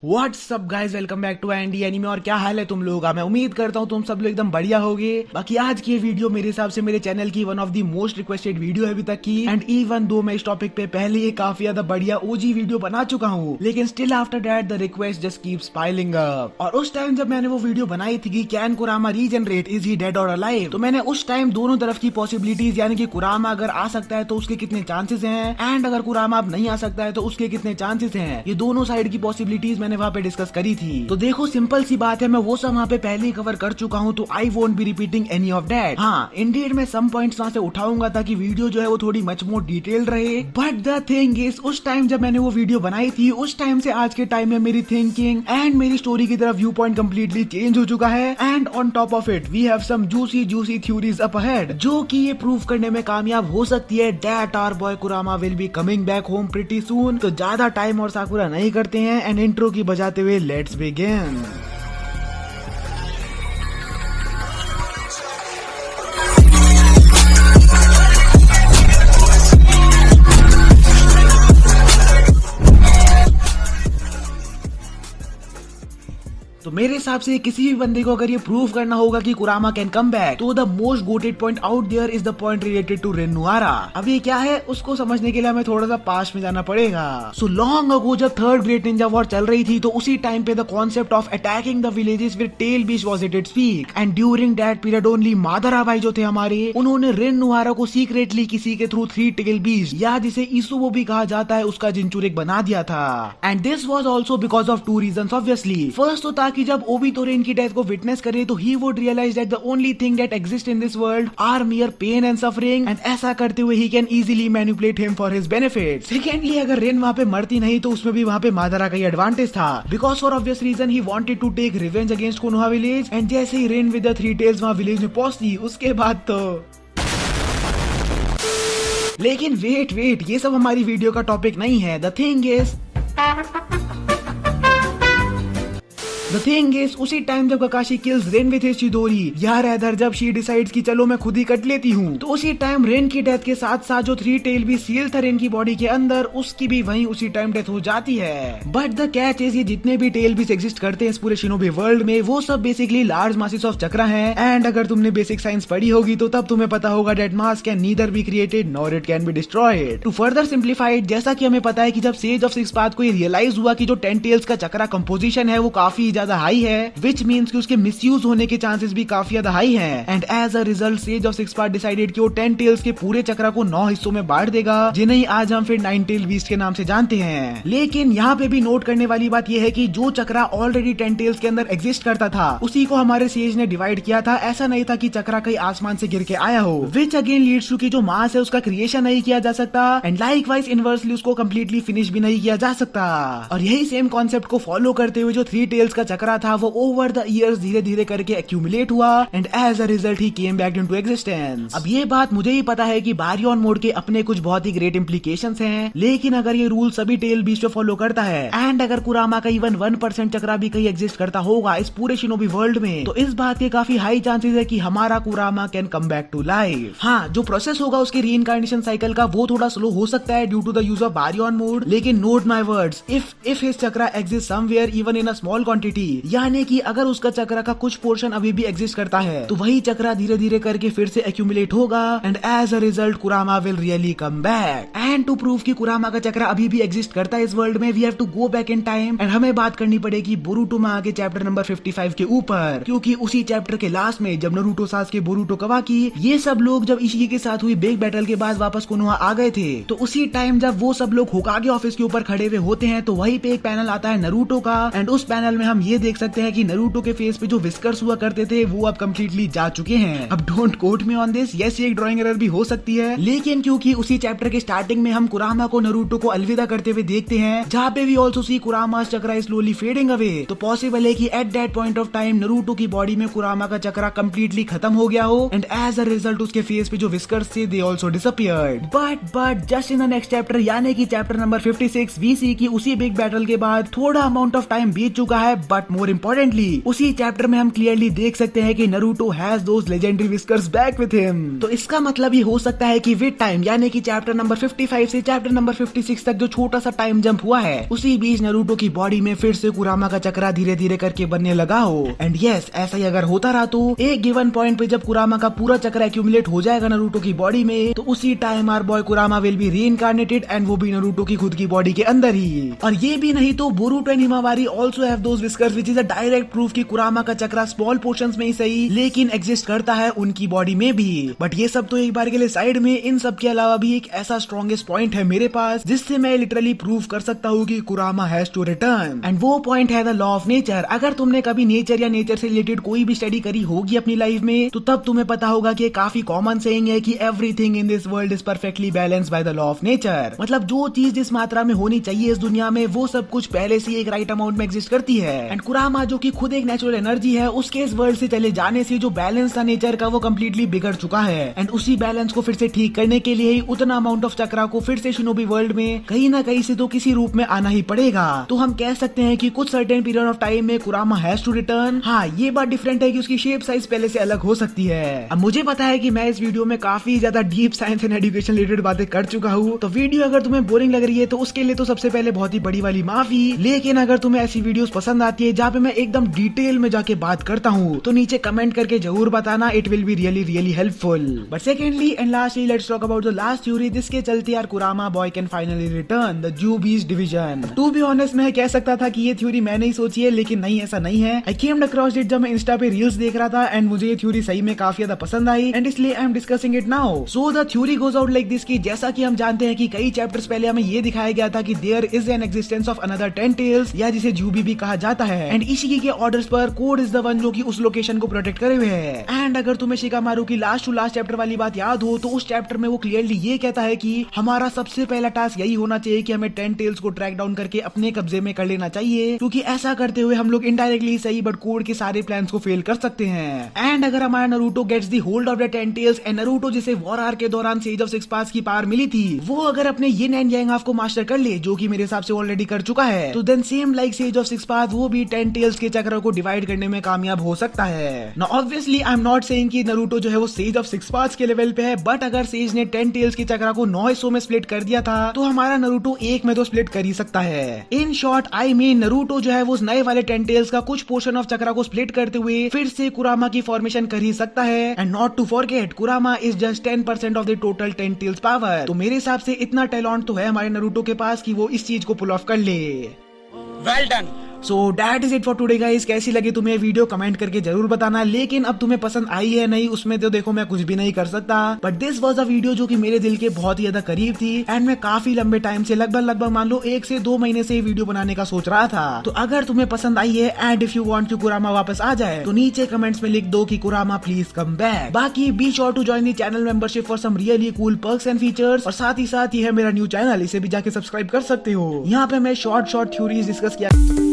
WhatsApp guys, welcome back to Andy anime. और क्या हाल है तुम लोगों का? मैं उम्मीद करता हूँ तुम सब लोग एकदम बढ़िया होगे। बाकी आज की ये वीडियो मेरे हिसाब से मेरे चैनल की one of the most requested video है अभी तक की। एंड इवन दो मैं इस टॉपिक पे पहले ही काफी ज्यादा बढ़िया ओजी वीडियो बना चुका हूँ, लेकिन still after that the request just keeps piling up. और उस टाइम जब मैंने वो वीडियो बनाई थी कि कैन कुरामा रीजनरेट, इज ही डेड और अलाइव, तो मैंने उस टाइम दोनों तरफ की पॉसिबिलिटीज, यानी कि कुरामा अगर आ सकता है तो उसके कितने चांसेस हैं, एंड अगर कुरामा अब नहीं आ सकता है तो उसके कितने चांसेस हैं, ये दोनों साइड की पॉसिबिलिटीज मैंने वहाँ पे डिस्कस करी थी। तो देखो सिंपल सी बात है, मैं वो सब वहाँ पे पहले ही कवर कर चुका हूँ, तो I won't be repeating any of that. हाँ, इंडीड मैं सम पॉइंट्स वहाँ से उठाऊंगा ताकि वीडियो जो है वो थोड़ी मच मोर डिटेल्ड रहे। बट द थिंग इज, उस टाइम जब मैंने वो वीडियो बनाई थी, उस टाइम से आज के टाइम में मेरी थिंकिंग एंड मेरी स्टोरी की तरफ व्यू पॉइंट कम्प्लीटली चेंज हो चुका है। And on top of it we have some juicy theories up ahead, जो कि ये प्रूव करने में कामयाब हो सकती है दैट आवर बॉय कुरामा will be coming back home pretty सून। तो ज्यादा टाइम और साकुरा नहीं करते हैं एंड इंट्रो की बजाते हुए लेट्स बिगिन। तो मेरे हिसाब से किसी भी बंदे को अगर ये प्रूव करना होगा कि कुरामा कैन कम बैक, तो the most goated point out there is the point related to Rin Nohara. अब ये क्या है, उसको समझने के लिए हमें थोड़ा सा पास्ट में जाना पड़ेगा। सो लॉन्ग अगो जब थर्ड ग्रेट निंजा वॉर चल रही थी, तो उसी टाइम पे the concept of attacking the villages with tail beast was at its peak. And during that period only Madara भाई जो थे हमारे, उन्होंने रेन नुआरा को सीक्रेटली किसी के थ्रू थ्री टेल बीस्ट, या जिसे ईसुबो भी कहा जाता है, उसका जिंचुरिक बना दिया था। And this was also because of two reasons obviously. First तो ताकि जब ओबितो की डेथ को विटनेस करे तो he would realize that the only thing that exist in this world are mere pain and suffering, and ऐसा करते हुए he can easily manipulate him for his benefit. Secondly, अगर रेन वहाँ पे मरती नहीं तो उसमें भी वहाँ पे मादरा का ही एडवांटेज था, because for obvious reason he wanted to take revenge against Konoha village. And जैसे ही Rin with the three tails वहाँ विलेज में पहुंचती, उसके बाद तो लेकिन वेट, ये सब हमारी वीडियो का टॉपिक नहीं है। द थिंग इज उसी टाइम जब ककाशी किल्स रेन विथ हिज चिदोरी, या रादर जब शी डिसाइड्स कि चलो मैं खुद ही कट लेती हूँ, तो उसी टाइम रेन की डेथ के साथ साथ जो थ्री टेल भी सील था रेन की बॉडी के अंदर, उसकी भी वहीं उसी टाइम डेथ हो जाती है। बट द कैच इज, ये जितने भी टेल भी एग्जिस्ट करते हैं इस पूरे शिनोबी वर्ल्ड में, वो सब बेसिकली लार्ज मासेस ऑफ चक्रा हैं। एंड अगर तुमने बेसिक साइंस पढ़ी होगी तो तब तुम्हें पता होगा that mass can neither be created nor it can be destroyed. To further simplified, जैसा कि हमें पता है कि जब सेज ऑफ सिक्स पाथ को ये रियलाइज हुआ कि जो 10 टेल्स का चक्रा कंपोजिशन है वो काफी ज्यादा हाई है, which means कि उसके मिसयूज होने के चांसेस भी काफी ज्यादा हाई हैं। And as a result sage of six part decided कि वो 10 टेल्स के पूरे चक्रा को 9 हिस्सों में बांट देगा, जिन्हें आज हम फिर 9 टेल बीस्ट के नाम से जानते हैं। लेकिन यहाँ पे भी नोट करने वाली बात यह है कि जो चक्रा ऑलरेडी 10 टेल्स के अंदर एग्जिस्ट करता था, उसी को हमारे सेज ने डिवाइड किया था। ऐसा नहीं था कि चक्रा कहीं आसमान से गिर के आया हो, विच अगेन लीड्स टू कि जो मास है उसका क्रिएशन नहीं किया जा सकता, एंड लाइकवाइज इनवर्सली उसको कम्प्लीटली फिनिश भी नहीं किया जा सकता। और यही सेम कॉन्सेप्ट को फॉलो करते हुए जो 3 टेल्स का चक्रा था वो ओवर द ईयर्स धीरे धीरे करके एक्यूमुलेट हुआ, and as a result he came back into existence. अब ये बात मुझे ही पता है कि बारियन मोड के अपने कुछ बहुत ही ग्रेट इम्प्लीकेशंस हैं, लेकिन अगर ये रूल सभी टेल बीस्ट पे फॉलो करता है, एंड अगर कुरामा का इवन 1% चक्रा भी कहीं एग्जिस्ट करता होगा इस पूरे शिनोबी वर्ल्ड में, तो इस बात के काफी हाई चांसेस है कि हमारा Kurama can come back to life. हाँ, जो प्रोसेस होगा उसके रीइंकार्नेशन साइकिल का वो थोड़ा स्लो हो सकता है due to the use of baryon mode, लेकिन note my words, if his chakra exist somewhere even in a small quantity, यानी कि अगर उसका चक्रा का कुछ पोर्शन अभी भी एग्जिस्ट करता है, तो वही चक्रा धीरे धीरे करके फिर से एक्यूमुलेट होगा, and as a result Kurama will really come back. And to prove कि कुरामा का चक्रा अभी भी एग्जिस्ट करता है इस वर्ल्ड में, we have to go back in time, and हमें बात करनी पड़ेगी बोरुटो में आगे चैप्टर नंबर 55 के ऊपर, क्योंकि उसी चैप्टर के लास्ट में जब नारुतो सासुके बोरुटो कावाकी ये सब लोग जब इशिगी के साथ हुई बिग बैटल के बाद वापस कोनोहा आ गए थे, तो उसी टाइम जब वो सब लोग होकागे ऑफिस के ऊपर खड़े हुए होते हैं, तो वहीं पे एक पैनल आता है नारुतो का, एंड उस पैनल में हम ये देख सकते हैं कि नारुतो के फेस पे जो विस्कर्स हुआ करते थे वो अब कम्प्लीटली जा चुके हैं। अब don't quote me on this, yes ये एक ड्राइंग एरर भी हो सकती है, लेकिन क्योंकि उसी चैप्टर के स्टार्टिंग में हम कुरामा को नारुतो को अलविदा करते हुए देखते हैं, जहाँ पे वी ऑल्सो सी कुरामा चक्रा स्लोली फेडिंग अवे, तो पॉसिबल है कि at that point of time Naruto की बॉडी में कुरामा का चक्रा कम्प्लीटली खत्म हो गया हो, एंड एज अ रिजल्ट उसके फेस पे जो विस्कर्स थे they also disappeared. But just in the next chapter, यानी कि चैप्टर नंबर 56 वी सी की उसी बिग बैटल के बाद थोड़ा अमाउंट ऑफ टाइम बीत चुका है, बट मोर इम्पोर्टेंटली उसी चैप्टर में हम क्लियरली देख सकते हैं कि Naruto has those legendary whiskers back with him. तो इसका मतलब ये हो सकता है कि विद टाइम यानी कि चैप्टर नंबर 55 से चैप्टर नंबर 56 तक जो छोटा सा टाइम जंप हुआ है उसी बीच नारुतो की बॉडी में फिर से कुरामा का चक्रा धीरे धीरे करके बनने लगा हो। एंड यस, ऐसा ही अगर होता रहा तो एक गिवन पॉइंट पे जब कुरामा का पूरा चक्र एक्यूमुलेट हो जाएगा नारुतो की बॉडी में, तो उसी टाइम आवर बॉय कुरामा विल बी रीइंकार्नेटेड एंड वो भी नारुतो की खुद की बॉडी के अंदर ही। और ये भी नहीं तो Boruto and Himawari also have those whiskers which is a direct proof कि कुरामा का चक्रा स्मॉल पोर्शंस में ही सही लेकिन एग्जिस्ट करता है उनकी बॉडी में भी। बट ये सब तो एक बार के लिए साइड में, इन सब के अलावा भी एक ऐसा स्ट्रॉन्गेस्ट पॉइंट है मेरे पास जिससे मैं लिटरली प्रूव कर सकता हूँ कि कुरामा हैज टू रिटर्न। एंड वो पॉइंट है द लॉ ऑफ नेचर। अगर तुमने कभी नेचर या नेचर से रिलेटेड कोई भी स्टडी करी होगी अपनी लाइफ में तो तब तुम्हें पता होगा कि काफी कॉमन सेइंग है कि everything in this world is perfectly balanced by the law of nature. मतलब जो चीज जिस मात्रा में होनी चाहिए इस दुनिया में वो सब कुछ पहले से एक राइट अमाउंट में एग्जिस्ट करती है। एंड कुरामा जो कि खुद एक नेचुरल एनर्जी है, उसके इस वर्ल्ड से चले जाने से जो बैलेंस था नेचर का वो कम्प्लीटली बिगड़ चुका है। एंड उसी बैलेंस को फिर से ठीक करने के लिए ही उतना अमाउंट ऑफ चक्रा को फिर से शिनोबी वर्ल्ड में कहीं ना कहीं से तो किसी रूप में आना ही पड़ेगा। तो हम कह सकते हैं कि कुछ सर्टेन पीरियड ऑफ टाइम में कुरामा हैज टू रिटर्न। हाँ, ये बात डिफरेंट है कि उसकी शेप साइज पहले से अलग हो सकती है। अब मुझे पता है कि मैं इस वीडियो में काफी ज्यादा deep science and education related बातें कर चुका हूँ, तो वीडियो अगर तुम्हें बोरिंग लग रही है तो उसके लिए तो सबसे पहले बहुत ही बड़ी वाली माफी। लेकिन अगर तुम्हें ऐसी वीडियोस पसंद आती है जहाँ पे मैं एकदम डिटेल में जाके बात करता हूँ तो नीचे कमेंट करके जरूर बताना, it will be really really helpful. But secondly and lastly let's talk about the last theory जिसके चलते यार Kurama boy can finally return, the Juubi's division. To be honest मैं कह सकता था कि ये थ्योरी मैंने ही सोची है, लेकिन नहीं, ऐसा नहीं है। आई केम अक्रॉस इट जब मैं इंस्टा पे रील्स देख रहा था एंड मुझे ये थ्योरी सही में काफी ज्यादा पसंद आई एंड इसलिए I am discussing it now. So the theory goes out like this कि जैसा कि हम जानते हैं कि कई चैप्टर्स पहले हमें ये दिखाया गया था कि there is an existence of another 10 tails या जिसे जूबी भी कहा जाता है एंड इशिकी के ऑर्डर्स पर कोड इज द वन जो कि उस लोकेशन को प्रोटेक्ट करे हुए है। एंड अगर तुम्हें शिकामारू की लास्ट टू लास्ट चैप्टर वाली बात याद हो तो उस चैप्टर में वो क्लियरली ये कहता है कि हमारा सबसे पहला टास्क यही होना चाहिए कि हमें 10 टेल्स को ट्रैक डाउन करके अपने कब्जे में कर लेना चाहिए, क्योंकि ऐसा करते हुए हम लोग इनडायरेक्टली सही बट कोड के सारे प्लान्स को फेल कर सकते हैं। एंड अगर हमारा Naruto gets the hold of the 10 tails and Naruto जिसे वॉर आर्क के दौरान सेज ऑफ सिक्स पाथ्स की पावर मिली थी वो अगर अपने यिन एंड यांग हाफ को मास्टर कर ले, जो कि मेरे हिसाब से ऑलरेडी कर चुका है, तो then same like sage of six path वो भी 10 टेल्स के चक्र को डिवाइड करने में कामयाब हो सकता है। Now obviously I am not saying कि नारुतो जो है वो सेज ऑफ सिक्स पाथ्स के लेवल पे है, बट अगर सेज ने 10 टेल्स के चक्र को 9 हिस्सों में स्प्लिट कर दिया था तो हमारा नारुतो एक में तो स्प्लिट कर ही सकता है। In short I mean Naruto जो है वो नए वाले 10 टेल्स का कुछ पोर्शन ऑफ चक्रा को स्प्लिट करते हुए फिर से कुरामा की फॉर्मेशन कर ही सकता है। And not to forget Kurama is just 10% of the total 10 tails power. तो मेरे हिसाब से इतना टैलेंट तो है हमारे नारुतो के पास कि वो इस चीज को पुल ऑफ कर ले। Well done. So that is it for today guys. कैसी लगी तुम्हें वीडियो कमेंट करके जरूर बताना, लेकिन अब तुम्हें पसंद आई है नहीं उसमें तो देखो मैं कुछ भी नहीं कर सकता, but this was a video जो कि मेरे दिल के बहुत ही ज्यादा करीब थी एंड मैं काफी लंबे टाइम से लगभग मान लो 1 से 2 महीने से वीडियो बनाने का सोच रहा था। तो अगर तुम्हें पसंद आई है एंड इफ यू वांट कि कुरामा वापस आ जाए तो नीचे कमेंट्स में लिख दो कि कुरामा प्लीज कम बैक। बाकी be sure to join the channel membership for some really cool perks and features. और साथ ही साथ ये है मेरा न्यू चैनल, इसे भी जाके सब्सक्राइब कर सकते हो। यहाँ पे मैं शॉर्ट थ्योरीज डिस्कस किया